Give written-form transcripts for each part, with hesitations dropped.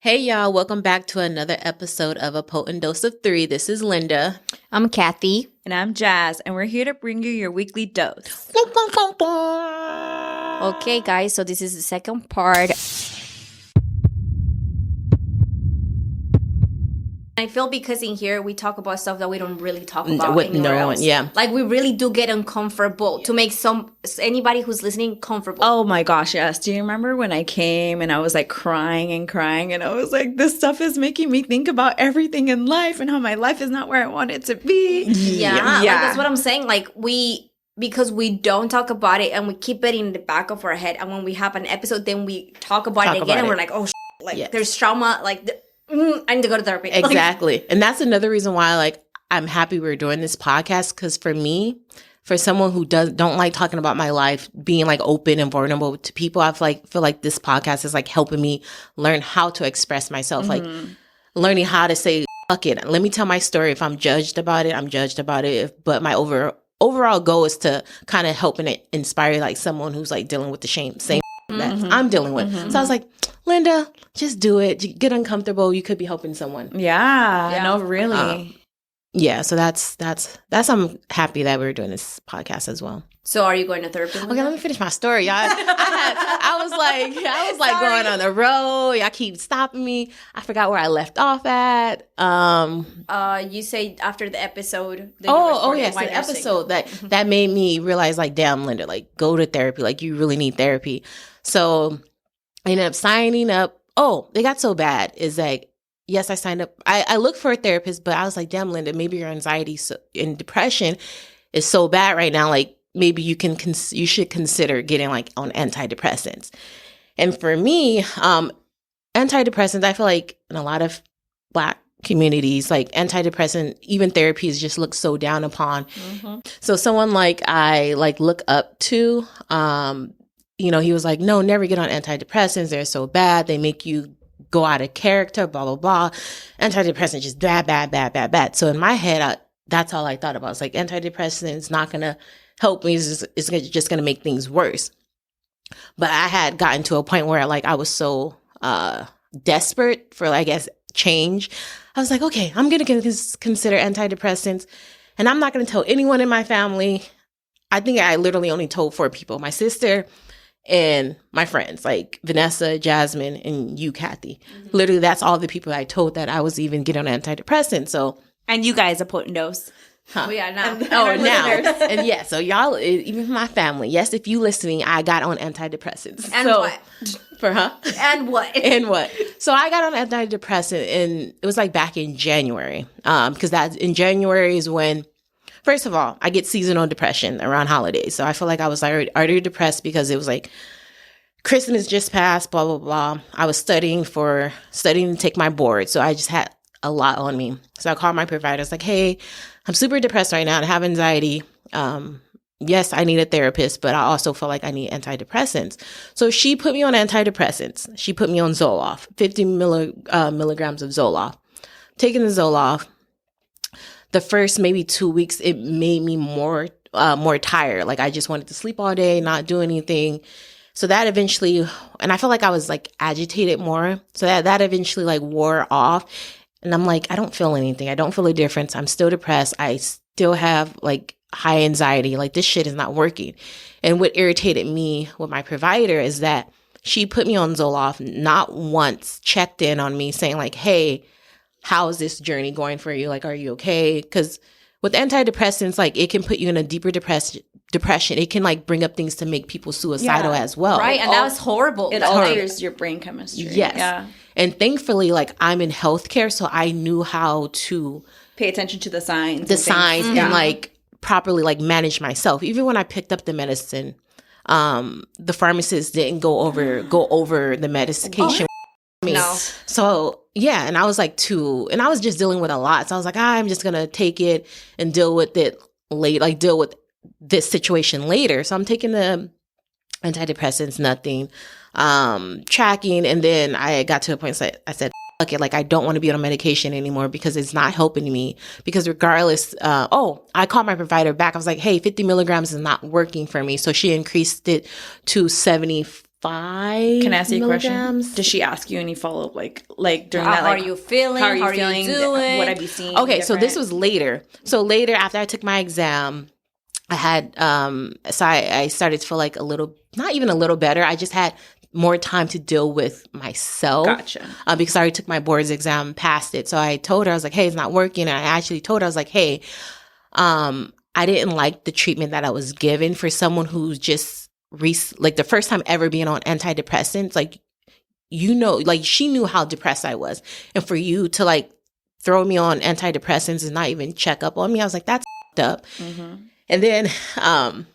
Hey y'all, welcome back to another episode of A Potent Dose of Three. This is Linda. I'm Kathy. And I'm Jazz, and we're here to bring you your weekly dose. Okay, guys, so this is the second part. I feel because in here we talk about stuff that we don't really talk about With anywhere no one, else. yeah. Like we really do get uncomfortable to make anybody who's listening comfortable. Oh my gosh, yes. Do you remember when I came and I was like crying and I was like, this stuff is making me think about everything in life and how my life is not where I want it to be. Yeah. Like that's what I'm saying. Like because we don't talk about it and we keep it in the back of our head, and when we have an episode, then we talk about it again and we're like, oh, there's trauma, like I need to go to therapy. Exactly. And that's another reason why I'm happy we're doing this podcast, because for me, for someone who don't like talking about my life, being open and vulnerable to people, I feel like this podcast is helping me learn how to express myself, learning how to say, fuck it. Let me tell my story. If I'm judged about it, I'm judged about it. But my overall goal is to kind of help and inspire someone who's dealing with the same that I'm dealing with. So I was like, Linda, just do it. Get uncomfortable. You could be helping someone. Yeah. No, really. Yeah. So that's I'm happy that we're doing this podcast as well. So are you going to therapy? Okay, let me finish my story, y'all. I was going on the road. Y'all keep stopping me. I forgot where I left off at. You say after the episode. Yes, the episode that made me realize, damn, Linda, go to therapy. You really need therapy. So I ended up signing up. Oh, it got so bad. Yes, I signed up. I looked for a therapist, but I was like, damn, Linda, maybe your anxiety and depression is so bad right now. Maybe you should consider getting on antidepressants. And for me, antidepressants, I feel like in a lot of Black communities, antidepressant, even therapies just look so down upon. Mm-hmm. So someone I look up to, he was like, no, never get on antidepressants. They're so bad. They make you go out of character, blah, blah, blah. Antidepressants just bad, bad, bad, bad, bad. So in my head, that's all I thought about. It's antidepressants not going to help me. It's just going to make things worse. But I had gotten to a point where I was so desperate for, I guess, change. I was like, okay, I'm going to consider antidepressants, and I'm not going to tell anyone in my family. I think I literally only told 4 people: my sister and my friends, Vanessa, Jasmine, and you, Kathy. Mm-hmm. Literally, that's all the people I told that I was even getting on antidepressants. So, and you guys are potent dose. Huh. We are now. Now. And yeah, so y'all, even my family, yes, if you listening, I got on antidepressants. And what? And what? And what? So I got on antidepressant, and it was back in January. Because in January is when, first of all, I get seasonal depression around holidays. So I feel I was already depressed because it was Christmas just passed, blah, blah, blah. I was studying to take my board. So I just had a lot on me. So I called my provider. I was like, hey, I'm super depressed right now. I have anxiety. Yes, I need a therapist, but I also feel I need antidepressants. So she put me on antidepressants. She put me on Zoloft, 50 milligrams of Zoloft. Taking the Zoloft, the first maybe 2 weeks, it made me more tired. I just wanted to sleep all day, not do anything. So that eventually, and I felt I was agitated more. So that eventually wore off. And I'm I don't feel anything. I don't feel a difference. I'm still depressed. I still have high anxiety. This shit is not working. And what irritated me with my provider is that she put me on Zoloft, not once checked in on me saying hey, how's this journey going for you? Are you okay? Because with antidepressants, it can put you in a deeper depression. It can bring up things to make people suicidal as well. Right. And that was horrible. It alters your brain chemistry. Yes. Yeah. And thankfully, I'm in healthcare, so I knew how to pay attention to the signs. And properly manage myself. Even when I picked up the medicine, the pharmacist didn't go over the medication. No. So yeah, and I was and I was just dealing with a lot. So I was I'm just gonna take it and deal with it late, deal with this situation later. So I'm taking the antidepressants, nothing, tracking, and then I got to a point I said, fuck it, I don't want to be on medication anymore because it's not helping me. Because regardless, I called my provider back. I was like, hey, 50 milligrams is not working for me. So she increased it to 70 Can I ask you a question? Does she ask you any follow-up, like during that? How are you feeling? How are you doing? What have you seen? Okay, so this was later. So later, after I took my exam, I had so I started to feel like not even a little better. I just had more time to deal with myself. Gotcha. Because I already took my boards exam, passed it. So I told her, I was like, hey, it's not working. And I actually told her, I was like, hey, I didn't like the treatment that I was given for someone who's just like the first time ever being on antidepressants. Like, like she knew how depressed I was. And for you to like throw me on antidepressants and not even check up on me, I was like, that's up. Mm-hmm. And then,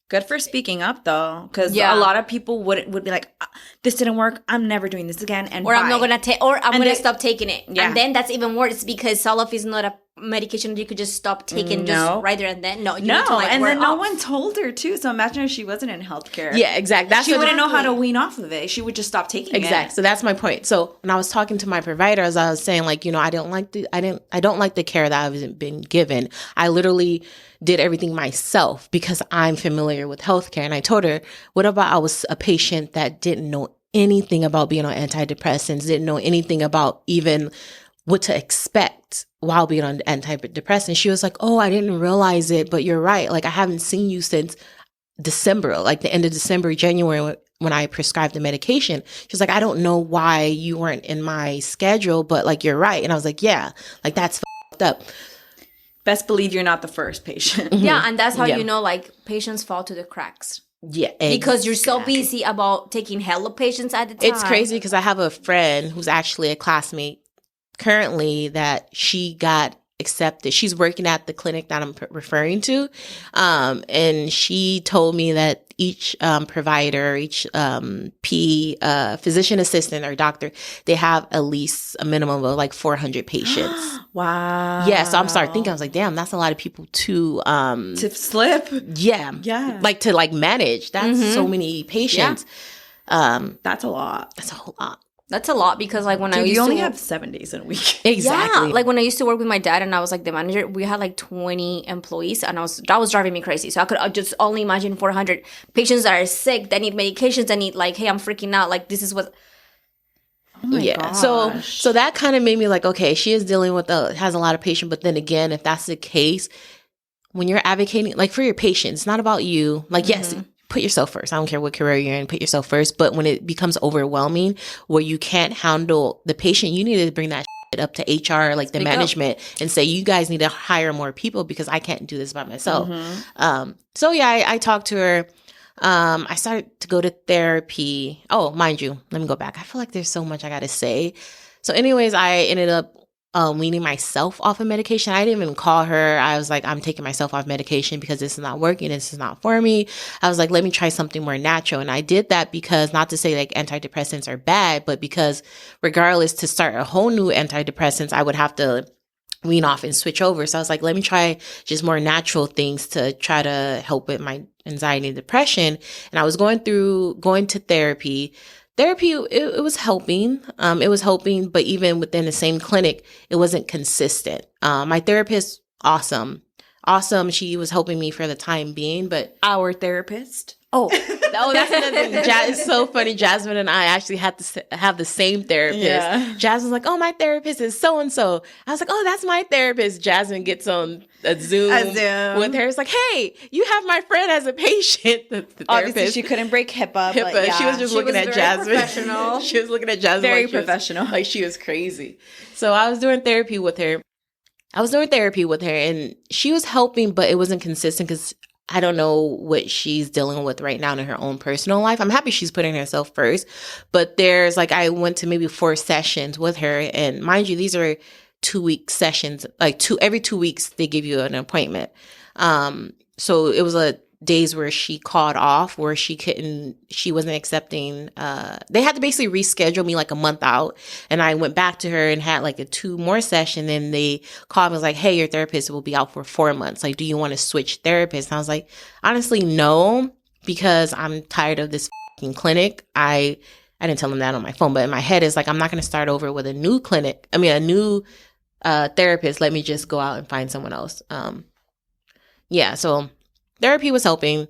good for speaking up though, because a lot of people would be like, this didn't work, I'm never doing this again, and I'm not gonna take, or I'm gonna stop taking it. Yeah. And then that's even worse because Solof is not a medication you could just stop taking just right there and then. No, you need to, like, and then no one told her to. So imagine if she wasn't in healthcare. Yeah, exactly. She wouldn't know how to wean off of it. She would just stop taking it. Exactly. So that's my point. So when I was talking to my providers, I was saying like, I don't like the care that I've been given. I literally did everything myself because I'm familiar with healthcare. And I told her, what about I was a patient that didn't know anything about being on antidepressants, didn't know anything about even what to expect while being on antidepressants. She was like, oh, I didn't realize it, but you're right. Like, I haven't seen you since December, like the end of December, January, when I prescribed the medication. She was like, I don't know why you weren't in my schedule, but like, you're right. And I was like, yeah, like that's fucked up. Best believe you're not the first patient. Mm-hmm. Yeah, and that's how you know, like, patients fall to the cracks. Yeah, exactly. Because you're so busy about taking hella patients at the time. It's crazy because I have a friend who's actually a classmate currently that she got accepted. She's working at the clinic that I'm referring to. And she told me that each provider, each physician assistant or doctor, they have at least a minimum of like 400 patients. Wow. Yeah. So I'm starting thinking, I was like, damn, that's a lot of people to slip. Yeah. Yeah. Like to like manage. That's so many patients. Yeah. That's a lot. That's a whole lot. That's a lot because like when you only have 7 days in a week. Exactly. Yeah, like when I used to work with my dad and I was like the manager, we had like 20 employees and that was driving me crazy. So I could just only imagine 400 patients that are sick, that need medications, that need like, hey, I'm freaking out. Like this is what. Oh my gosh. So that kind of made me like, okay, she is dealing with has a lot of patients. But then again, if that's the case, when you're advocating like for your patients, it's not about you. Like, yes, put yourself first. I don't care what career you're in, put yourself first. But when it becomes overwhelming where you can't handle the patient, you need to bring that shit up to HR, like the management, and say, you guys need to hire more people because I can't do this by myself. So yeah, I talked to her. I started to go to therapy. Oh, mind you, let me go back. I feel like there's so much I got to say. So anyways, I ended up weaning myself off of medication. I didn't even call her. I was like, I'm taking myself off medication because this is not working. This is not for me. I was like, let me try something more natural. And I did that because, not to say like antidepressants are bad, but because regardless, to start a whole new antidepressants, I would have to wean off and switch over. So I was like, let me try just more natural things to try to help with my anxiety and depression. And I was going to therapy. It was helping. It was helping, but even within the same clinic, it wasn't consistent. My therapist, awesome. She was helping me for the time being, but our therapist. Oh, that's another thing. It's so funny. Jasmine and I actually had to have the same therapist. Yeah. Jasmine's like, oh, my therapist is so-and-so. I was like, oh, that's my therapist. Jasmine gets on a Zoom with her. It's like, hey, you have my friend as a patient. The Obviously, she couldn't break HIPAA. But yeah. She was just looking at Jasmine. Professional. She was looking at Jasmine. Very professional. Like she was crazy. So I was doing therapy with her. And she was helping, but it wasn't consistent because I don't know what she's dealing with right now in her own personal life. I'm happy she's putting herself first, but there's like, I went to maybe 4 sessions with her, and mind you, these are 2-week sessions, like every 2 weeks they give you an appointment. So it was days where she called off, where she wasn't accepting, they had to basically reschedule me like a month out. And I went back to her and had like a 2 more session. And they called me and was like, hey, your therapist will be out for 4 months. Like, do you want to switch therapists? And I was like, honestly, no, because I'm tired of this fucking clinic. I didn't tell them that on my phone, but in my head is like, I'm not going to start over with a new therapist. Let me just go out and find someone else. So therapy was helping,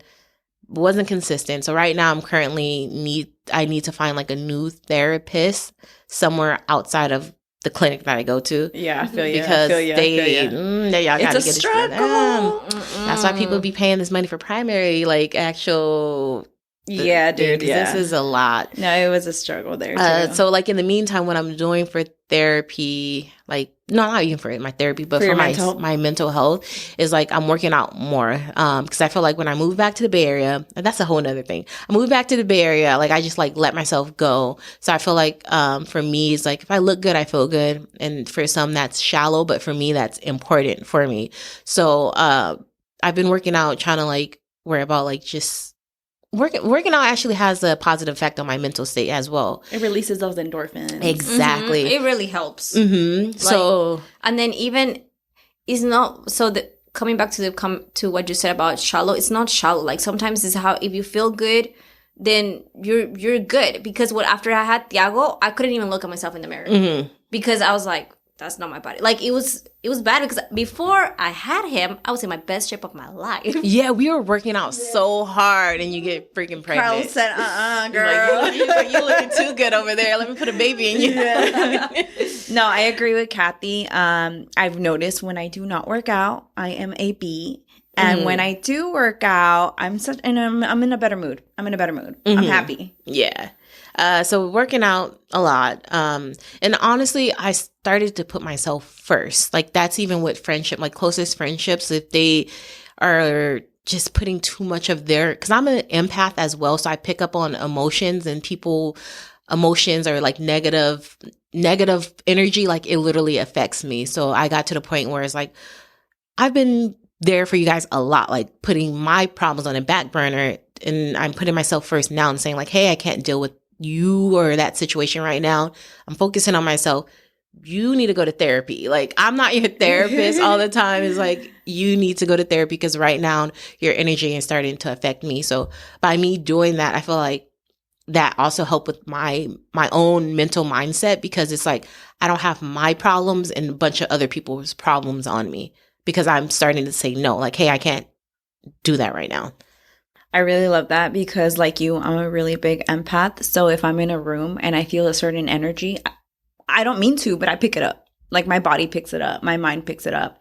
wasn't consistent. So right now I'm currently I need to find like a new therapist somewhere outside of the clinic that I go to. Yeah, I feel you. Because y'all gotta get struggle. That's why people be paying this money for primary, like actual. Yeah, dude. This is a lot. No, it was a struggle there too. So like in the meantime, what I'm doing for therapy, like not even for my therapy, but for my mental health, is like I'm working out more. Because I feel like when I move back to the Bay Area, and that's a whole nother thing. I moved back to the Bay Area, like I just like let myself go. So I feel like for me, it's like if I look good, I feel good, and for some that's shallow, but for me that's important for me. So I've been working out, trying to like worry about like just. Working out actually has a positive effect on my mental state as well. It releases those endorphins. Exactly. It really helps. So, and then even it's not so that coming back to what you said about shallow. It's not shallow. Like sometimes it's how if you feel good, then you're good. Because after I had Thiago, I couldn't even look at myself in the mirror because I was like, that's not my body. Like it was bad because before I had him, I was in my best shape of my life. Yeah, we were working out so hard, and you get freaking pregnant. Carl said, girl, like, you looking too good over there. Let me put a baby in you. Yeah. No, I agree with Kathy. I've noticed when I do not work out, I am a B. And when I do work out, I'm in a better mood. I'm happy. Yeah. So working out a lot. And honestly, I started to put myself first. Like that's even with friendship, like closest friendships, if they are just putting too much of because I'm an empath as well. So I pick up on emotions, and emotions are like negative energy. Like it literally affects me. So I got to the point where it's like, I've been there for you guys a lot, like putting my problems on a back burner, and I'm putting myself first now and saying like, hey, I can't deal with you or that situation right now. I'm focusing on myself. You need to go to therapy. Like I'm not your therapist all the time. It's like you need to go to therapy because right now your energy is starting to affect me. So by me doing that, I feel like that also helped with my own mental mindset, because it's like I don't have my problems and a bunch of other people's problems on me, because I'm starting to say no, like, hey, I can't do that right now. I really love that because like you, I'm a really big empath. So if I'm in a room and I feel a certain energy, I don't mean to, but I pick it up. Like my body picks it up. My mind picks it up.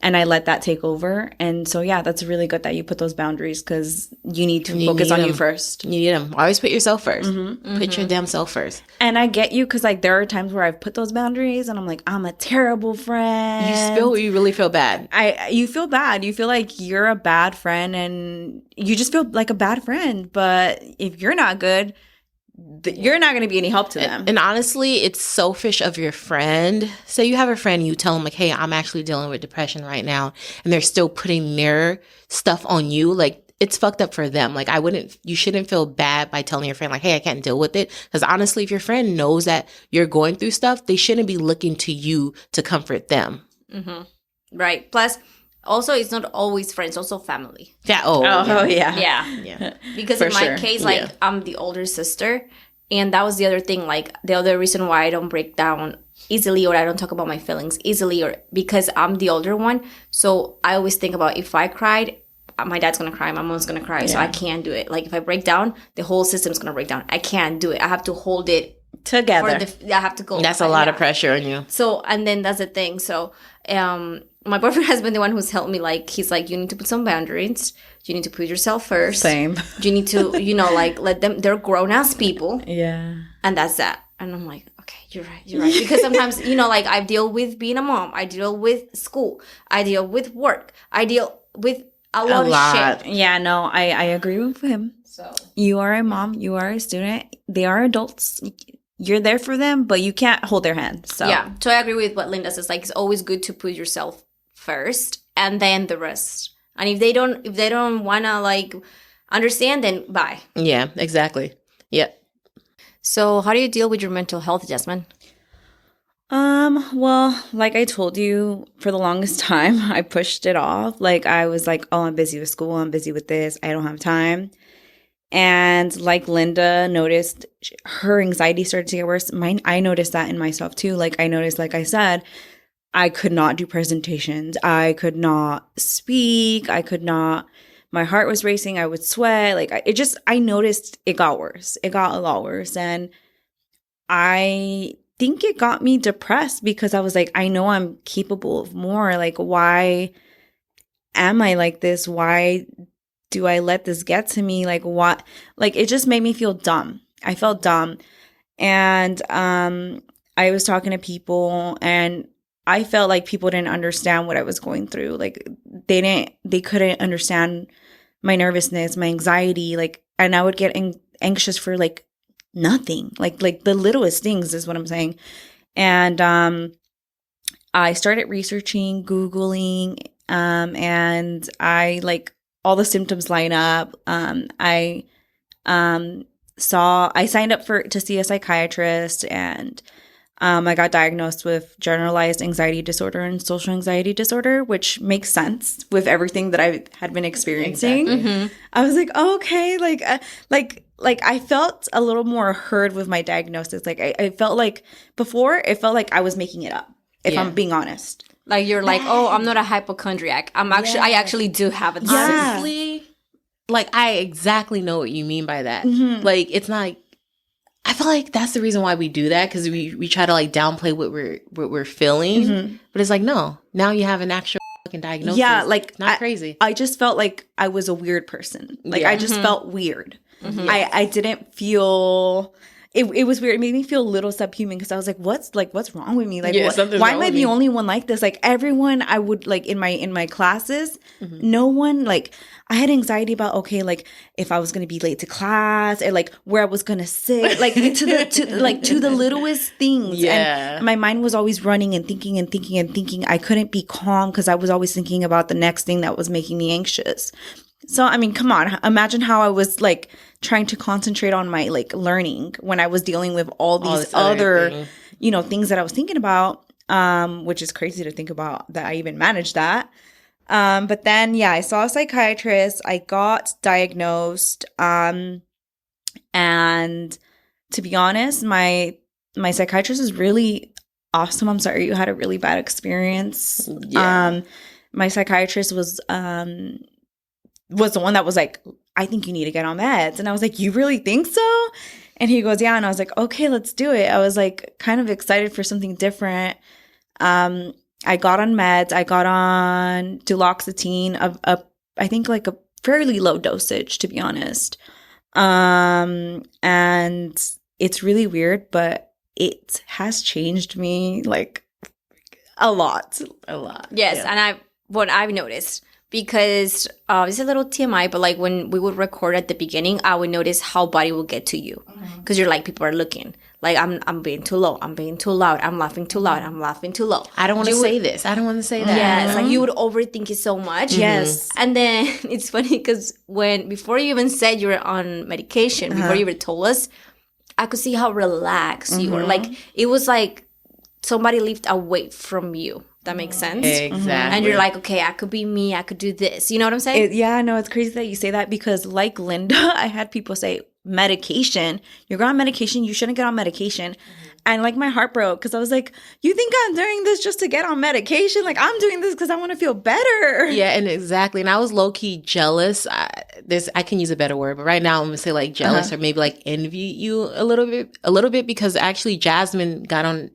And I let that take over. And so, yeah, that's really good that you put those boundaries because you need to focus on you first. You need them. Always put yourself first. Put your damn self first. And I get you because, like, there are times where I've put those boundaries and I'm like, I'm a terrible friend. You really feel bad. You feel bad. You feel like you're a bad friend and you just feel like a bad friend. But if you're not good, you're not going to be any help to them. And honestly, it's selfish of your friend. Say you have a friend, you tell them like, hey, I'm actually dealing with depression right now. And they're still putting their stuff on you. Like it's fucked up for them. Like you shouldn't feel bad by telling your friend like, hey, I can't deal with it. Because honestly, if your friend knows that you're going through stuff, they shouldn't be looking to you to comfort them. Right. Plus, also, it's not always friends, also family. Yeah. Yeah. Because in my case, like, I'm the older sister. And that was the other thing. Like, the other reason why I don't break down easily or I don't talk about my feelings easily or because I'm the older one. So I always think about if I cried, my dad's going to cry, my mom's going to cry. Yeah. So I can't do it. Like, if I break down, the whole system's going to break down. I can't do it. I have to hold it together. I have to go. That's a lot of pressure on you. So, and then that's the thing. So, my boyfriend has been the one who's helped me. Like, he's like, you need to put some boundaries. You need to put yourself first. Same. You need to, like, let them, they're grown-ass people. Yeah. And that's that. And I'm like, okay, you're right. Because sometimes, like, I deal with being a mom. I deal with school. I deal with work. I deal with a lot of shit. Yeah, no, I agree with him. So you are a mom. You are a student. They are adults. You're there for them, but you can't hold their hand. So yeah, so I agree with what Linda says. Like, it's always good to put yourself first and then the rest. And if they don't wanna like understand, then bye. Yeah, exactly. Yep. So how do you deal with your mental health, Jasmine? Well, like I told you, for the longest time, I pushed it off. Like, I was like, oh, I'm busy with school. I'm busy with this. I don't have time. And like Linda noticed, her anxiety started to get worse. I noticed that in myself too. Like, I noticed, like I said, I could not do presentations. I could not speak. I could not my heart was racing. I would sweat. Like I noticed it got worse. It got a lot worse. And I think it got me depressed because I was like, I know I'm capable of more. Like, why am I like this? Why do I let this get to me? Like, what? Like, it just made me feel dumb. I felt dumb. And I was talking to people, and I felt like people didn't understand what I was going through. Like, they couldn't understand my nervousness, my anxiety. Like, and I would get anxious for like nothing, like the littlest things is what I'm saying. And I started researching, Googling, and I like all the symptoms line up. I signed up to see a psychiatrist, and I got diagnosed with generalized anxiety disorder and social anxiety disorder, which makes sense with everything that I had been experiencing. Exactly. Mm-hmm. I was like, oh, okay, like I felt a little more heard with my diagnosis. Like I felt like before, it felt like I was making it up, if I'm being honest. Like you're like, oh, I'm not a hypochondriac. I actually do have it. Honestly, like I exactly know what you mean by that. Mm-hmm. Like it's not like, I feel like that's the reason why we do that, because we try to like downplay what we're feeling. Mm-hmm. But it's like, no, now you have an actual fucking diagnosis. Yeah, like not crazy. I just felt like I was a weird person. Like I just felt weird. Mm-hmm. I didn't feel it was weird. It made me feel a little subhuman because I was like, what's wrong with me? Like why am I the only one like this? Like everyone I would like in my classes, no one, like I had anxiety about, okay, like if I was gonna be late to class, or like where I was gonna sit, like to the littlest things. Yeah. And my mind was always running and thinking and thinking and thinking. I couldn't be calm because I was always thinking about the next thing that was making me anxious. So, I mean, come on, imagine how I was like trying to concentrate on my like learning when I was dealing with all these other things that I was thinking about, which is crazy to think about that I even managed that. But then, I saw a psychiatrist, I got diagnosed. And to be honest, my psychiatrist is really awesome. I'm sorry you had a really bad experience. Yeah. My psychiatrist was the one that was like, I think you need to get on meds. And I was like, you really think so? And he goes, yeah. And I was like, okay, let's do it. I was like kind of excited for something different. I got on meds. I got on duloxetine, I think like a fairly low dosage, to be honest. And it's really weird, but it has changed me like a lot. Yes. Yeah. And what I've noticed, because it's a little TMI, but like when we would record at the beginning, I would notice how body will get to you, because you're like, people are looking. Like I'm being too low. I'm being too loud. I'm laughing too loud. I'm laughing too low. I don't want to say this. I don't want to say that. Yes, like you would overthink it so much. Yes. And then it's funny because before you even said you were on medication, before you even told us, I could see how relaxed you were. Like it was like somebody lifted a weight from you. That makes sense. Exactly. And you're like, okay, I could be me. I could do this. You know what I'm saying? It's crazy that you say that, because like Linda, I had people say, medication, you're on medication, you shouldn't get on medication. And like my heart broke because I was like, you think I'm doing this just to get on medication? Like I'm doing this because I want to feel better. Yeah, and exactly. And I was low-key jealous. I can use a better word, but right now I'm going to say like jealous or maybe like envy you a little bit, because actually Jasmine got on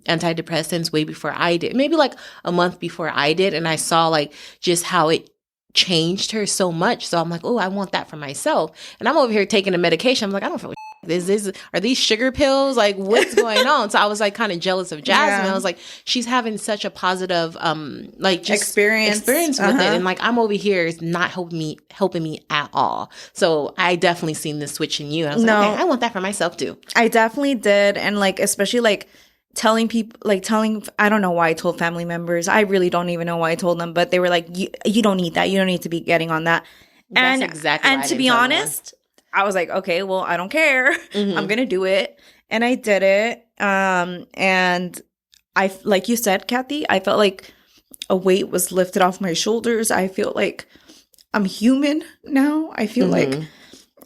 antidepressants way before I did. Maybe like a month before I did. And I saw like just how it changed her so much. So I'm like, oh, I want that for myself. And I'm over here taking a medication. I'm like, I don't feel like are these sugar pills? Like, what's going on? So I was like kind of jealous of Jasmine. I was like, she's having such a positive like just experience with it. And like I'm over here, it's not helping me at all. So I definitely seen this switch in you. I was like, okay, I want that for myself too. I definitely did. And like especially like telling people, I don't know why I told family members. I really don't even know why I told them, but they were like, you don't need that. You don't need to be getting on that. That's exactly. And to be honest, I was like, okay, well, I don't care. I'm going to do it. And I did it. And I, like you said, Kathy, I felt like a weight was lifted off my shoulders. I feel like I'm human now. I feel like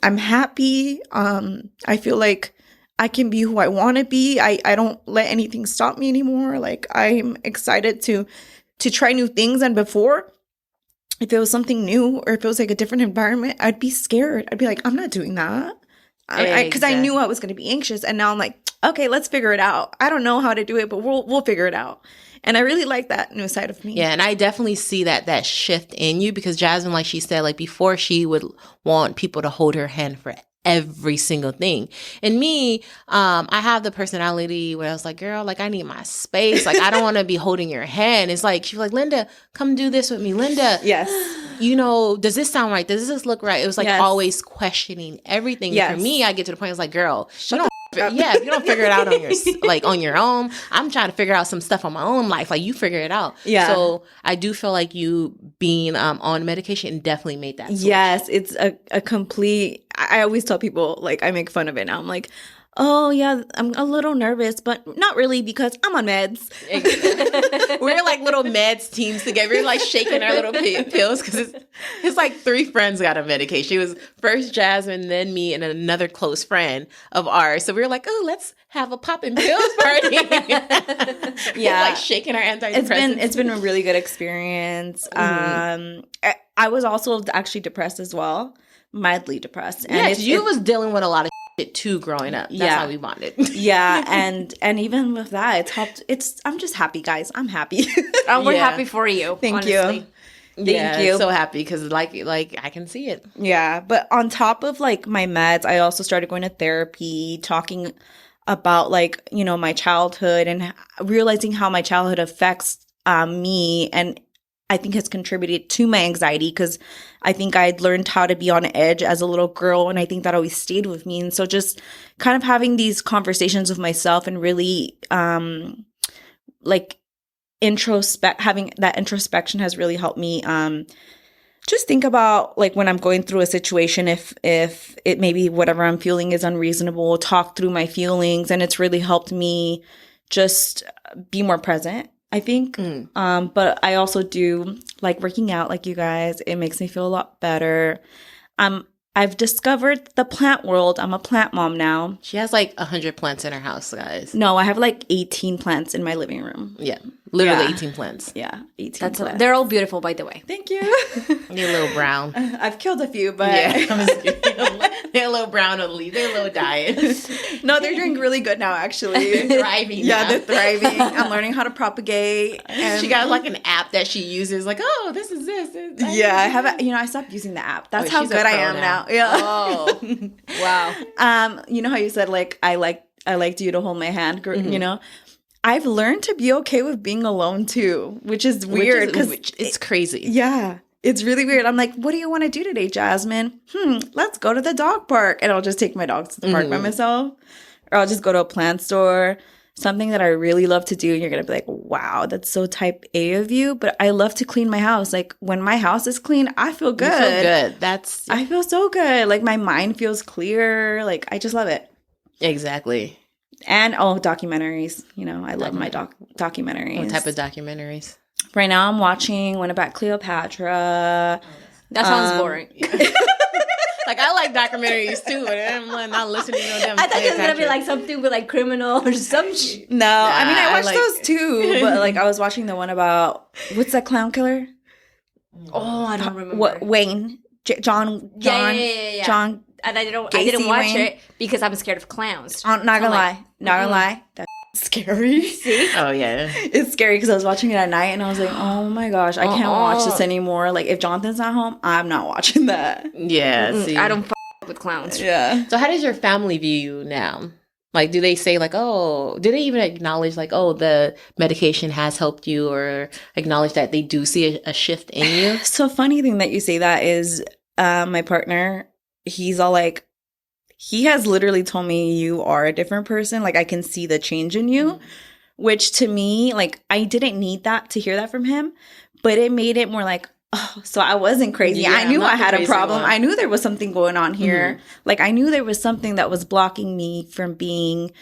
I'm happy. I feel like I can be who I want to be. I don't let anything stop me anymore. Like I'm excited to try new things. And before if it was something new or if it was like a different environment, I'd be scared. I'd be like, I'm not doing that. Because I knew I was going to be anxious. And now I'm like, okay, let's figure it out. I don't know how to do it, but we'll figure it out. And I really like that new side of me. Yeah, and I definitely see that shift in you, because Jasmine, like she said, like before she would want people to hold her hand for every single thing. And me, I have the personality where I was like, girl, like I need my space. Like I don't want to be holding your hand. It's like, she was like, Linda, come do this with me. Linda, yes. You know, does this sound right? Does this look right? It was like always questioning everything. Yes. For me, I get to the point, it's like, girl, if you don't figure it out on your own. I'm trying to figure out some stuff on my own life. Like you figure it out. Yeah. So I do feel like you being on medication definitely made that switch. Yes, it's a complete. I always tell people, like, I make fun of it now. I'm like, oh yeah, I'm a little nervous, but not really because I'm on meds. We're like little meds teams together. We're like shaking our little pills, because it's like 3 friends got a medication. It was first Jasmine, then me, and another close friend of ours. So we were like, oh, let's have a popping pills party. Yeah, like shaking our antidepressants. It's been a really good experience. I was also actually depressed as well, mildly depressed. And you was dealing with a lot of shit too growing up. That's how we bonded. Yeah, and even with that, it's helped. I'm just happy, guys. I'm happy. We're happy for you. Thank you. Thank you. So happy, because like I can see it. Yeah, but on top of like my meds, I also started going to therapy, talking about like, you know, my childhood and realizing how my childhood affects me, and I think has contributed to my anxiety, because I think I'd learned how to be on edge as a little girl, and I think that always stayed with me. And so just kind of having these conversations with myself and really like having that introspection has really helped me just think about like when I'm going through a situation, if it maybe whatever I'm feeling is unreasonable, talk through my feelings, and it's really helped me just be more present, I think. But I also do like working out, like you guys. It makes me feel a lot better. I've discovered the plant world. I'm a plant mom now. She has like 100 plants in her house, guys. No, I have like 18 plants in my living room. Yeah, literally 18 plants. Yeah, 18 plants. They're all beautiful, by the way. Thank you. They're a little brown. I've killed a few, but they're a little brown on the leaf. They're a little dying. No, they're doing really good now, actually. They're thriving. Yeah, they're thriving. I'm learning how to propagate. And she got like an app that she uses. Like, oh, this is this. Yeah, I have. I stopped using the app. That's how good I am now. Yeah. Oh, wow. You know how you said like I liked you to hold my hand. You know, I've learned to be okay with being alone too, which is weird because it's crazy. Yeah. It's really weird. I'm like, what do you want to do today, Jasmine? Let's go to the dog park. And I'll just take my dogs to the park by myself. Or I'll just go to a plant store. Something that I really love to do. And you're going to be like, wow, that's so type A of you. But I love to clean my house. Like when my house is clean, I feel good. You feel good. I feel so good. Like my mind feels clear. Like I just love it. Exactly. And documentaries. You know, I love my documentaries. What type of documentaries? Right now I'm watching One About Cleopatra. That sounds boring. Like I like documentaries too, but I'm not listening to them. I thought it was gonna be like something with like criminal or some shit. No, I mean I watched those too, but like I was watching the one about what's that clown killer? Oh, I don't remember. What Wayne? John? Yeah. John. And I didn't watch Wayne. it because I'm scared of clowns. Not gonna lie. That's scary. See? Oh yeah, it's scary because I was watching it at night and I was like, oh my gosh, I can't watch this anymore. Like if Jonathan's not home, I'm not watching that. Yeah, see. I don't with clowns. Yeah. So how does your family view you now? Like, do they say like, oh, do they even acknowledge like, oh, the medication has helped you, or acknowledge that they do see a shift in you? So funny thing that you say that is my partner, he's all like, he has literally told me you are a different person. Like I can see the change in you, which to me, like I didn't need that to hear that from him, but it made it more like, oh, so I wasn't crazy. Yeah, I knew I had a problem. One. I knew there was something going on here. Like I knew there was something that was blocking me from being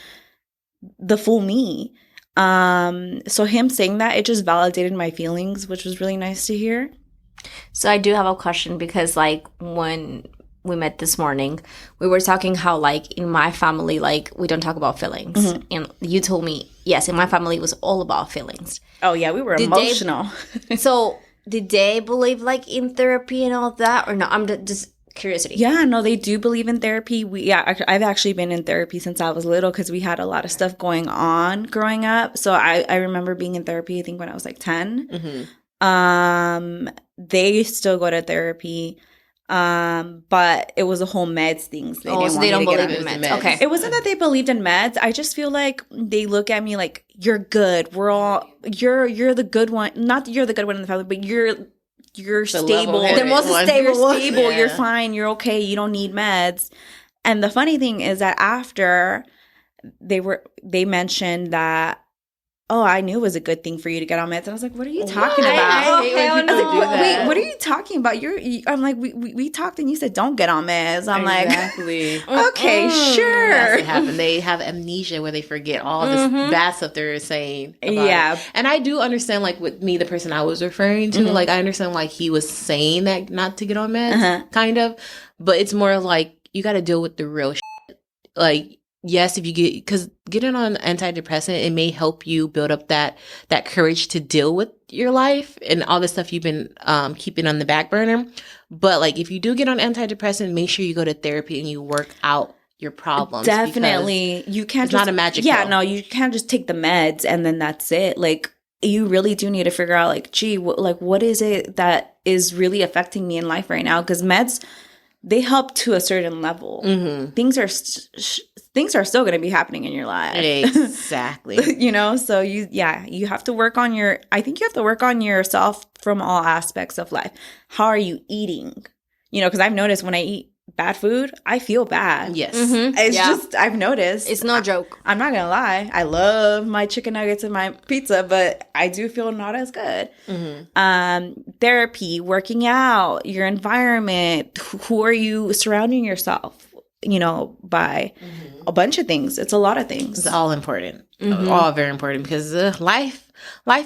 the full me. So him saying that, it just validated my feelings, which was really nice to hear. So I do have a question because like when we met this morning, we were talking how like in my family, like we don't talk about feelings. And you told me, yes, in my family it was all about feelings. Oh yeah, we were emotional. So did they believe like in therapy and all that, or no? I'm just curiosity. Yeah, no, they do believe in therapy. I've actually been in therapy since I was little because we had a lot of stuff going on growing up. So I remember being in therapy, I think when I was like 10. They still go to therapy. But it was a whole meds things. They don't believe in meds. Okay. It wasn't that they believed in meds. I just feel like they look at me like, you're good. You're the good one. Not that you're the good one in the family, but you're stable. The most stable one. Stable. Yeah. You're fine. You're okay. You don't need meds. And the funny thing is that after they mentioned that, oh, I knew it was a good thing for you to get on meds. And I was like, what are you talking about? Wait, what are you talking about? I'm like, we talked and you said don't get on meds. I'm like, okay, sure. That's what happened. They have amnesia where they forget all this bad stuff they're saying. Yeah. And I do understand, like, with me, the person I was referring to, like, I understand, like, he was saying that not to get on meds, kind of. But it's more like, you got to deal with the real shit. Like, yes, if you because getting on antidepressant, it may help you build up that courage to deal with your life and all the stuff you've been keeping on the back burner. But like, if you do get on antidepressant, make sure you go to therapy and you work out your problems. Definitely. You can't it's not a magic pill. No, you can't just take the meds and then that's it. Like, you really do need to figure out, like, gee, what is it that is really affecting me in life right now? Because meds, they help to a certain level. Things are still going to be happening in your life. Exactly. So you have to work on I think you have to work on yourself from all aspects of life. How are you eating? Because I've noticed when I eat bad food, I feel bad. Yes. It's just, I've noticed. It's no joke. I'm not going to lie. I love my chicken nuggets and my pizza, but I do feel not as good. Therapy, working out, your environment, who are you surrounding yourself, by a bunch of things. It's a lot of things. It's all important. All very important because life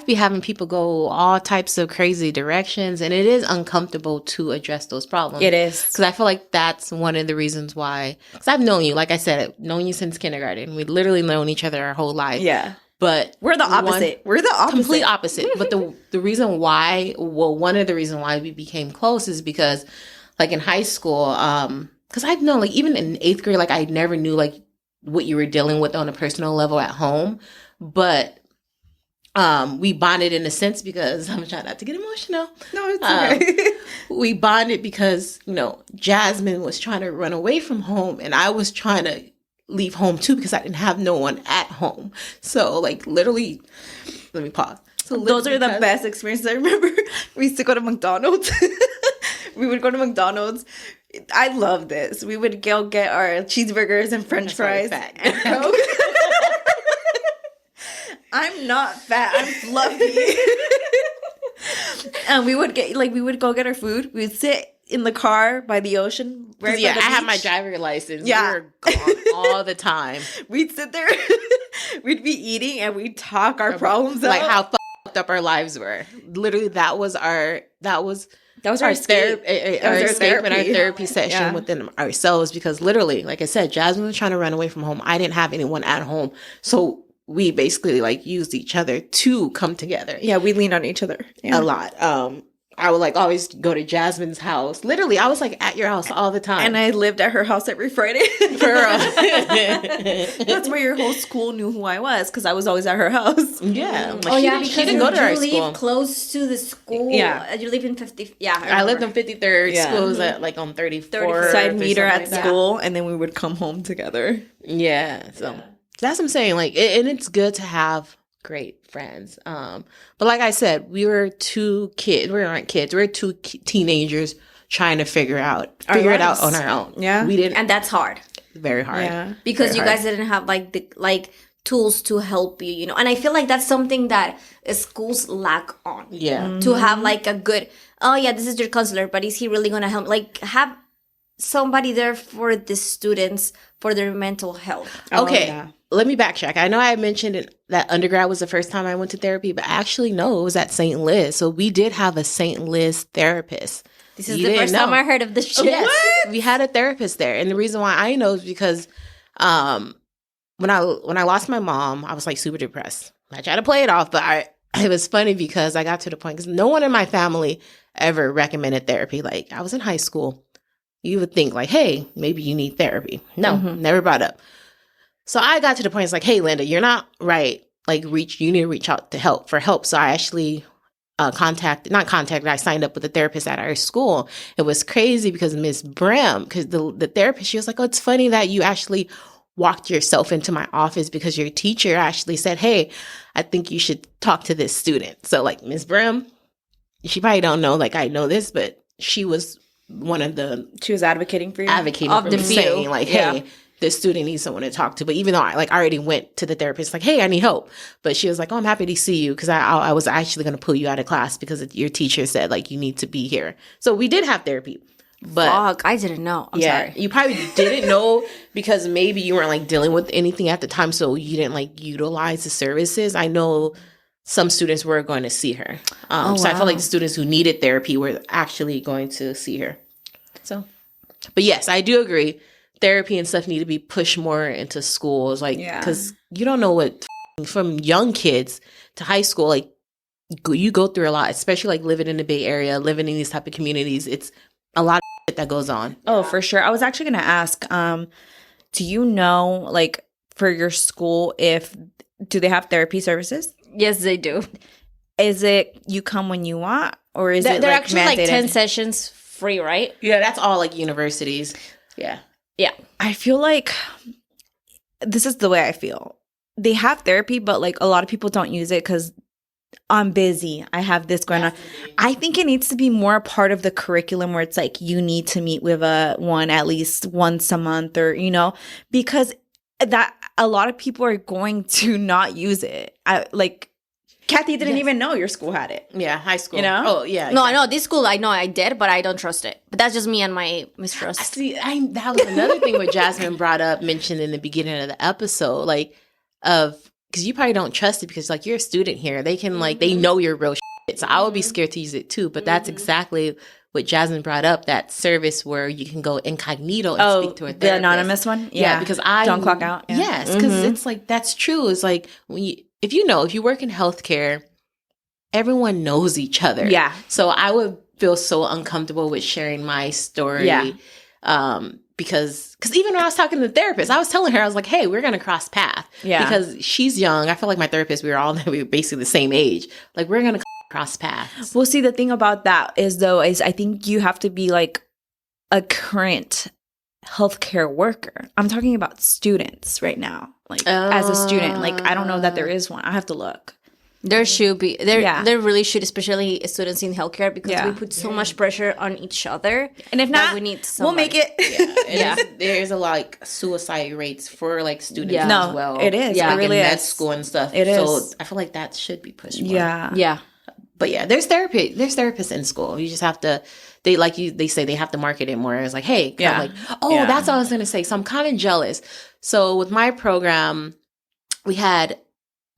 be having people go all types of crazy directions, and it is uncomfortable to address those problems. It is. Because I feel like that's one of the reasons why, because I've known you, like I said, I've known you since kindergarten. We've literally known each other our whole life. Yeah. But we're the opposite. We're the opposite. Complete opposite. But the reason why, one of the reasons why we became close is because, like, in high school, because I've known, like, even in 8th grade, like, I never knew, like, what you were dealing with on a personal level at home. But we bonded in a sense because, I'm trying not to get emotional. No, it's okay. We bonded because, Jasmine was trying to run away from home, and I was trying to leave home, too, because I didn't have no one at home. So, like, literally, let me pause. So those are the best experiences. I remember we used to go to McDonald's. We would go to McDonald's. I love this. We would go get our cheeseburgers and French fries and Coke. I'm not fat. I'm fluffy. And we would go get our food. We would sit in the car by the ocean. Right by the beach. I have my driver license. Yeah. We were gone all the time. We'd sit there. We'd be eating and we'd talk our problems out. Like how fucked up our lives were. Literally, that was our escape and our therapy session within ourselves, because literally, like I said, Jasmine was trying to run away from home. I didn't have anyone at home. So we basically like used each other to come together. Yeah, we leaned on each other a lot. I would like always go to Jasmine's house. Literally, I was like at your house all the time. And I lived at her house every Friday. That's where your whole school knew who I was, because I was always at her house. Yeah. Because she didn't go to our school. You live close to the school. Yeah. You live in 50. Yeah. I lived on 53rd. Yeah. School was at like on 34th. So I'd meet her at school, and then we would come home together. Yeah. So that's what I'm saying. Like, and it's good to have great friends. But like I said, we were two kids. We weren't kids. We were two teenagers trying to figure it out on our own. Yeah. We didn't. And that's hard. Very hard. Yeah. Because you guys didn't have like tools to help you, And I feel like that's something that schools lack on. Yeah. Mm-hmm. To have like a good, this is your counselor, but is he really going to help? Like, have somebody there for the students for their mental health. Okay. Yeah. Let me backtrack. I know I mentioned that undergrad was the first time I went to therapy, but actually, no, it was at St. Liz. So we did have a St. Liz therapist. This is the first time I heard of this shit. Yes, we had a therapist there. And the reason why I know is because when I lost my mom, I was like super depressed. I tried to play it off, but I it was funny because I got to the point, because no one in my family ever recommended therapy. Like, I was in high school. You would think like, hey, maybe you need therapy. No, never brought up. So I got to the point, it's like, hey, Linda, you're not right. Like, you need to reach out for help. So I actually I signed up with a therapist at our school. It was crazy because Miss Brim, because the therapist, she was like, oh, it's funny that you actually walked yourself into my office because your teacher actually said, hey, I think you should talk to this student. So like Miss Brim, she probably don't know, like I know this, but she was one of the... She was advocating for you? Advocating for me, saying like, hey, this student needs someone to talk to. But even though I already went to the therapist, like, hey, I need help. But she was like, oh, I'm happy to see you because I was actually going to pull you out of class because your teacher said like you need to be here. So we did have therapy. But fuck, I didn't know. I'm sorry. You probably didn't know because maybe you weren't like dealing with anything at the time, so you didn't like utilize the services. I know some students were going to see her. So I felt like the students who needed therapy were actually going to see her. So, but yes, I do agree. Therapy and stuff need to be pushed more into schools, like, because you don't know what, from young kids to high school, like, you go through a lot, especially like living in the Bay Area, living in these type of communities. It's a lot of shit that goes on. Oh, for sure. I was actually going to ask, do you know, like, for your school, do they have therapy services? Yes, they do. Is it you come when you want, or is it they're like actually mandated? like 10 sessions free, right? Yeah, that's all like universities. Yeah. I feel like this is the way I feel. They have therapy, but like a lot of people don't use it because I'm busy. I have this going on. I think it needs to be more a part of the curriculum where it's like you need to meet with one at least once a month, or, because that a lot of people are going to not use it. Kathy didn't even know your school had it. Yeah, high school. Oh, yeah. Exactly. No, I know. This school, I know I did, but I don't trust it. But that's just me and my mistrust. See, that was another thing what Jasmine mentioned in the beginning of the episode, like, because you probably don't trust it because, like, you're a student here. They can, like, they know you're real shit. So I would be scared to use it, too. But that's exactly what Jasmine brought up, that service where you can go incognito and speak to a therapist. The anonymous one? Yeah, because don't clock out. Yeah. Yes, because it's like, that's true. It's like, if you work in healthcare, everyone knows each other. Yeah. So I would feel so uncomfortable with sharing my story. Yeah. Because even when I was talking to the therapist, I was telling her, I was like, hey, we're going to cross path. Yeah. Because she's young. I feel like my therapist, we were basically the same age. Like, we're going to cross paths. Well, see, the thing about that is I think you have to be like a current healthcare worker. I'm talking about students right now. Like, as a student, like, I don't know that there is one. I have to look. There should be. There really should, especially students in healthcare, because we put so much pressure on each other. And if not, we need we'll make it. There's a lot like suicide rates for like students as well. It is. Yeah, it really in is. med school and stuff. It is. So I feel like that should be pushed more. Yeah. But yeah, there's therapy. There's therapists in school. You just have to. They say they have to market it more. It's like, hey, that's what I was gonna say. So I'm kind of jealous. So with my program, we had.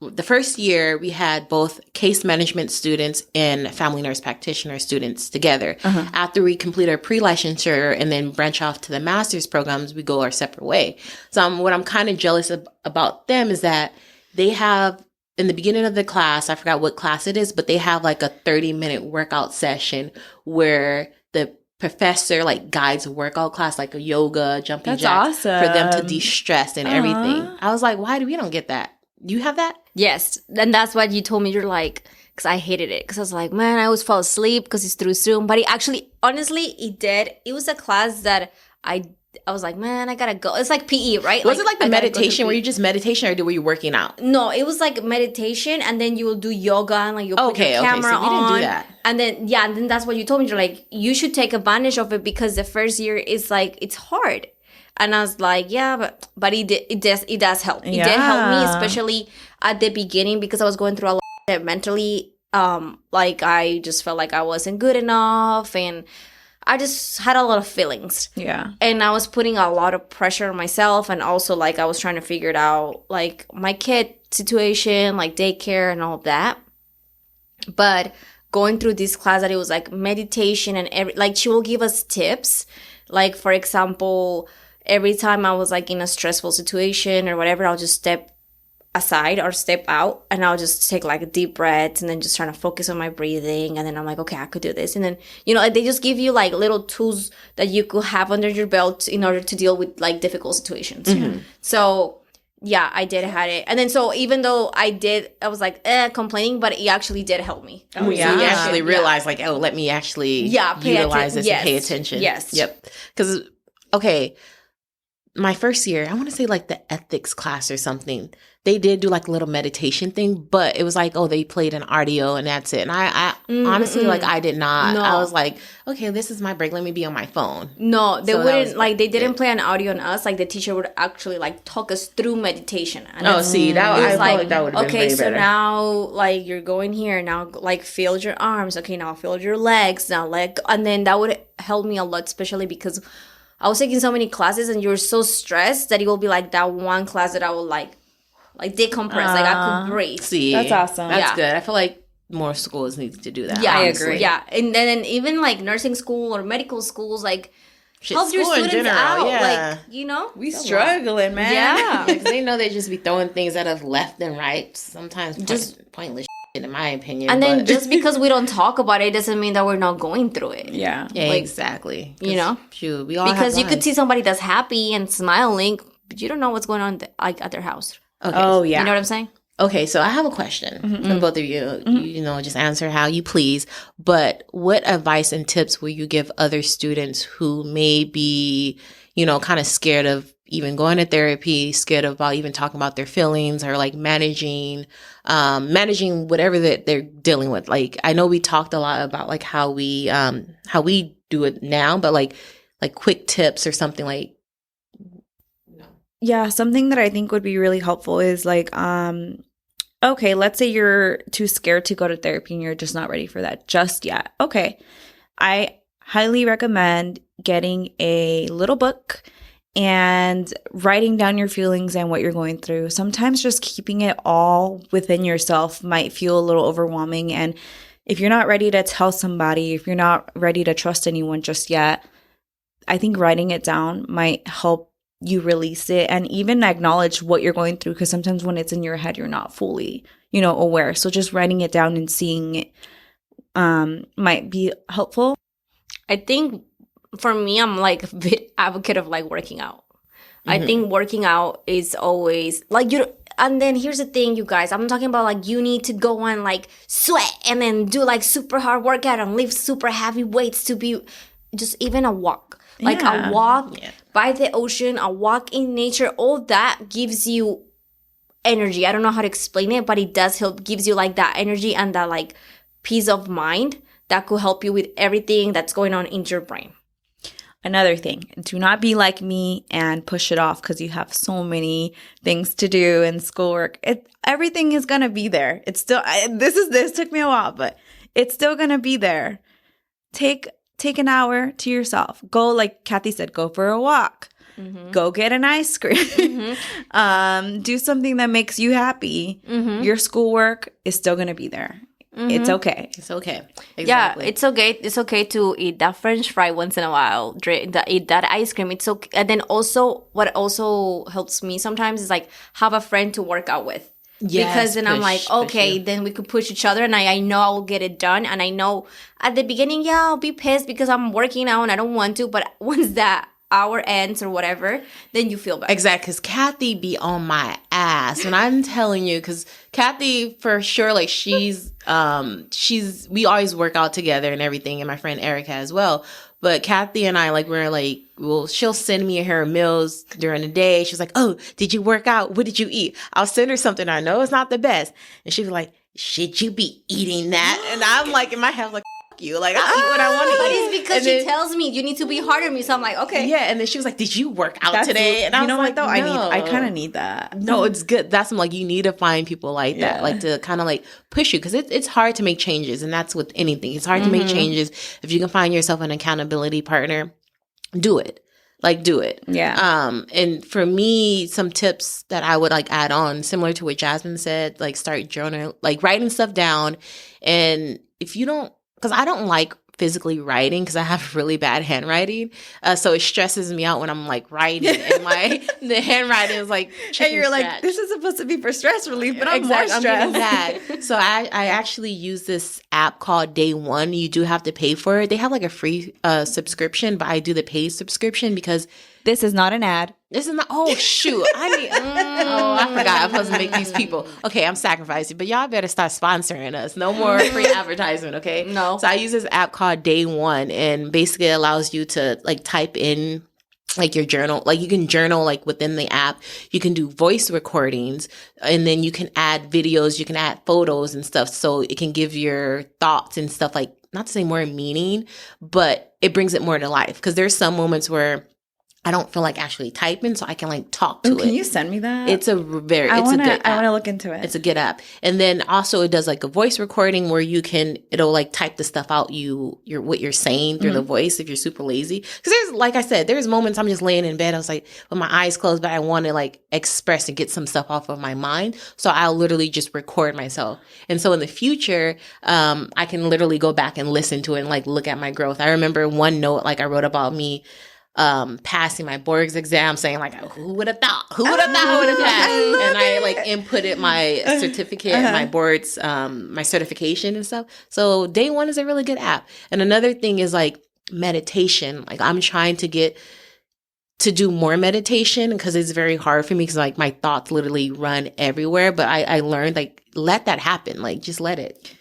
The first year, we had both case management students and family nurse practitioner students together. After we complete our pre-licensure and then branch off to the master's programs, we go our separate way. So what I'm kind of jealous about them is that they have, in the beginning of the class, I forgot what class it is, but they have like a 30-minute workout session where the professor like guides a workout class, like a yoga, jumping jacks, for them to de-stress and everything. I was like, why do we don't get that? You have that? Yes. And that's what you told me. You're like, because I hated it. Because I was like, man, I always fall asleep because it's through Zoom. But honestly, it did. It was a class that I was like, man, I gotta go. It's like PE, right? Was it like the meditation where you just meditation, or were you working out? No, it was like meditation, and then you will do yoga and like you put your camera so we didn't do that. And then that's what you told me. You're like, you should take advantage of it because the first year is like, it's hard. And I was like, yeah, but it does help. It did help me, especially at the beginning, because I was going through a lot of it mentally. Like, I just felt like I wasn't good enough, and I just had a lot of feelings. Yeah. And I was putting a lot of pressure on myself, and also, like, I was trying to figure it out, like, my kid situation, like, daycare and all of that. But going through this class that it was, like, meditation and like, she will give us tips. Like, for example, every time I was like in a stressful situation or whatever, I'll just step aside or step out, and I'll just take like a deep breath and then just trying to focus on my breathing, and then I'm like, okay, I could do this. And then, you know, like, they just give you like little tools that you could have under your belt in order to deal with like difficult situations. So yeah, I did had it. And then so even though I was like complaining, but it actually did help me. Oh yeah. So you actually realized like, oh, let me actually utilize this and pay attention. Yes. Yep. Because okay, my first year, I want to say like the ethics class or something, they did do like a little meditation thing, but it was like, oh, they played an audio and that's it. And I honestly, like, I did not. No. I was like, okay, this is my break. Let me be on my phone. No, they wouldn't, like, they didn't play an audio on us. Like, the teacher would actually, like, talk us through meditation. And that was like, that would have been okay, so better. Now, like, you're going here. Now, like, feel your arms. Okay, now feel your legs. Now, and then that would help me a lot, especially because I was taking so many classes and you're so stressed that it will be like that one class that I will like decompress. Like I could breathe. See, that's awesome. That's good. I feel like more schools need to do that. Yeah, honestly. I agree. Yeah, and then even like nursing school or medical schools, like help your students out. Yeah. Like, you know, we struggling, man. Yeah, because they know they just be throwing things at us left and right. Sometimes just pointless. In my opinion. And then just because we don't talk about it doesn't mean that we're not going through it. Yeah, like, exactly. You know? Shoot, we all because you could see somebody that's happy and smiling, but you don't know what's going on like at their house. Okay. Oh, yeah. You know what I'm saying? Okay, so I have a question for both of you. You know, just answer how you please. But what advice and tips will you give other students who may be, you know, kind of scared of even going to therapy, scared about even talking about their feelings or like managing whatever that they're dealing with? Like, I know we talked a lot about like how we do it now, but like quick tips or something like. Yeah, something that I think would be really helpful is like, okay, let's say you're too scared to go to therapy and you're just not ready for that just yet. Okay, I highly recommend getting a little book and writing down your feelings and what you're going through. Sometimes just keeping it all within yourself might feel a little overwhelming. And if you're not ready to tell somebody, if you're not ready to trust anyone just yet, I think writing it down might help you release it and even acknowledge what you're going through. Because sometimes when it's in your head, you're not fully, you know, aware. So just writing it down and seeing it might be helpful. I think for me, I'm like a bit advocate of like working out. I think working out is always like and then here's the thing, you guys, I'm talking about like you need to go and like sweat and then do like super hard workout and lift super heavy weights to be just even a walk. Like a walk by the ocean, a walk in nature, all that gives you energy. I don't know how to explain it, but it does help, gives you like that energy and that like peace of mind that could help you with everything that's going on in your brain. Another thing, do not be like me and push it off because you have so many things to do and schoolwork. Everything is going to be there. It's still, this took me a while, but it's still going to be there. Take an hour to yourself. Go, like Kathy said, go for a walk. Go get an ice cream. Do something that makes you happy. Your schoolwork is still going to be there. It's okay. It's okay. Exactly. Yeah, it's okay. It's okay to eat that French fry once in a while. Eat that ice cream. It's okay. And then also, what also helps me sometimes is like have a friend to work out with. Yes, because then I'm like, okay, then we could push each other and I know I will get it done. And I know at the beginning, I'll be pissed because I'm working out and I don't want to. But once that hour ends or whatever, then you feel better. Exactly, because Kathy be on my ass. And I'm telling you, because Kathy, for sure, like she's, we always work out together and everything. And my friend Erica as well. But Kathy and I, like, we're like, well, she'll send me her meals during the day. She's like, oh, did you work out? What did you eat? I'll send her something I know it's not the best. And she'll be like, should you be eating that? And I'm like, in my head, like, you. Like, I'll eat what I want to eat. But it's because she tells me you need to be hard on me. So I'm like, okay. Yeah. And then she was like, did you work out today? And I was like, though? No. I kind of need that. No, it's good. That's like, you need to find people like that, like to kind of like push you. Because it's hard to make changes. And that's with anything. It's hard to make changes. If you can find yourself an accountability partner, do it. Like, do it. Yeah. And for me, some tips that I would like add on, similar to what Jasmine said, like start journaling, like writing stuff down. And if you don't, because I don't like physically writing because I have really bad handwriting. So it stresses me out when I'm like writing and the handwriting is like and you're like, this is supposed to be for stress relief, but I'm more stressed. I'm getting mad. So I actually use this app called Day One. You do have to pay for it. They have like a free subscription, but I do the paid subscription because this is not an ad. This is not. Oh shoot! I forgot. I'm supposed to make these people. Okay, I'm sacrificing, but y'all better start sponsoring us. No more free advertisement, okay? No. So I use this app called Day One, and basically it allows you to like type in like your journal. Like you can journal like within the app. You can do voice recordings, and then you can add videos. You can add photos and stuff, so it can give your thoughts and stuff like, not to say more meaning, but it brings it more to life. Because there's some moments where I don't feel like actually typing, so I can like talk to it. Can you send me that? It's a good app. I want to look into it. It's a good app. And then also it does like a voice recording where it'll like type the stuff out what you're saying through the voice if you're super lazy. Because there's, like I said, there's moments I'm just laying in bed. I was like, with my eyes closed, but I want to like express and get some stuff off of my mind. So I'll literally just record myself. And so in the future, I can literally go back and listen to it and like look at my growth. I remember one note like I wrote about me passing my boards exam, saying like, who would have thought I would have passed? And I like inputted my certificate, my boards, my certification and stuff. So Day One is a really good app. And another thing is like meditation. Like I'm trying to get to do more meditation because it's very hard for me because like my thoughts literally run everywhere. But I learned like, let that happen. Like just let it.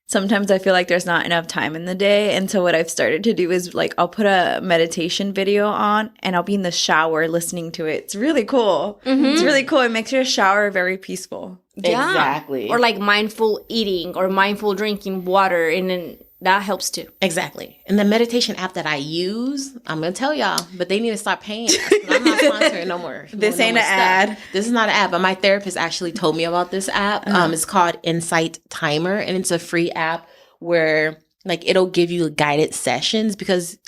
Sometimes I feel like there's not enough time in the day. And so what I've started to do is like I'll put a meditation video on and I'll be in the shower listening to it. It's really cool. Mm-hmm. It's really cool. It makes your shower very peaceful. Yeah. Exactly. Or like mindful eating or mindful drinking water. And then that helps too. Exactly. And the meditation app that I use, I'm going to tell y'all, but they need to stop paying us. I'm not sponsoring no more. This ain't an ad. This is not an ad, but my therapist actually told me about this app. It's called Insight Timer, and it's a free app where like it'll give you guided sessions because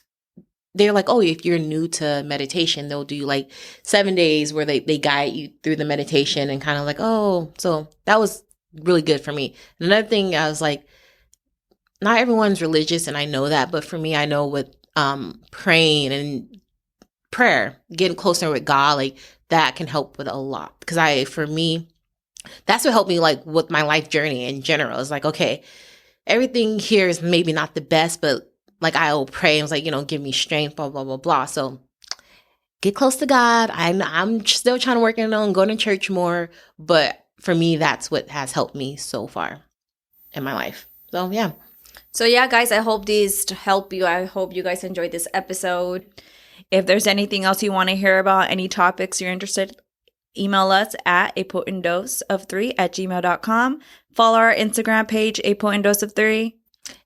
they're like, oh, if you're new to meditation, they'll do like 7 days where they guide you through the meditation and kind of like, oh, so that was really good for me. And another thing, I was like, not everyone's religious, and I know that, but for me, I know with praying and prayer, getting closer with God, like that can help with a lot. Because for me, that's what helped me like with my life journey in general. It's like, okay, everything here is maybe not the best, but like I'll pray and it's like, give me strength, blah, blah, blah, blah. So get close to God. I'm still trying to work on going to church more, but for me, that's what has helped me so far in my life. So yeah. So yeah, guys, I hope these help you. I hope you guys enjoyed this episode. If there's anything else you want to hear about, any topics you're interested, email us at apotentoseof3@gmail.com. Follow our Instagram page, apotentoseof3.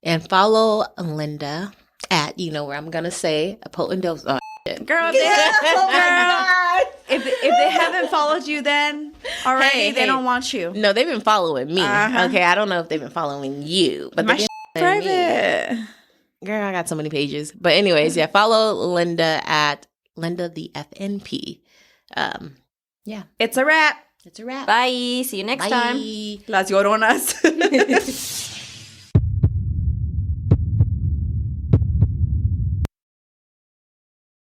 And follow Linda at, where I'm going to say, a potent dose. Oh, shit. Girl, if they haven't followed you then already, they don't want you. No, they've been following me. Okay, I don't know if they've been following you. But my private. Me. Girl, I got so many pages. But anyways, yeah, follow Linda at Linda the FNP. Yeah. It's a wrap. It's a wrap. Bye. See you next time. Las Lloronas.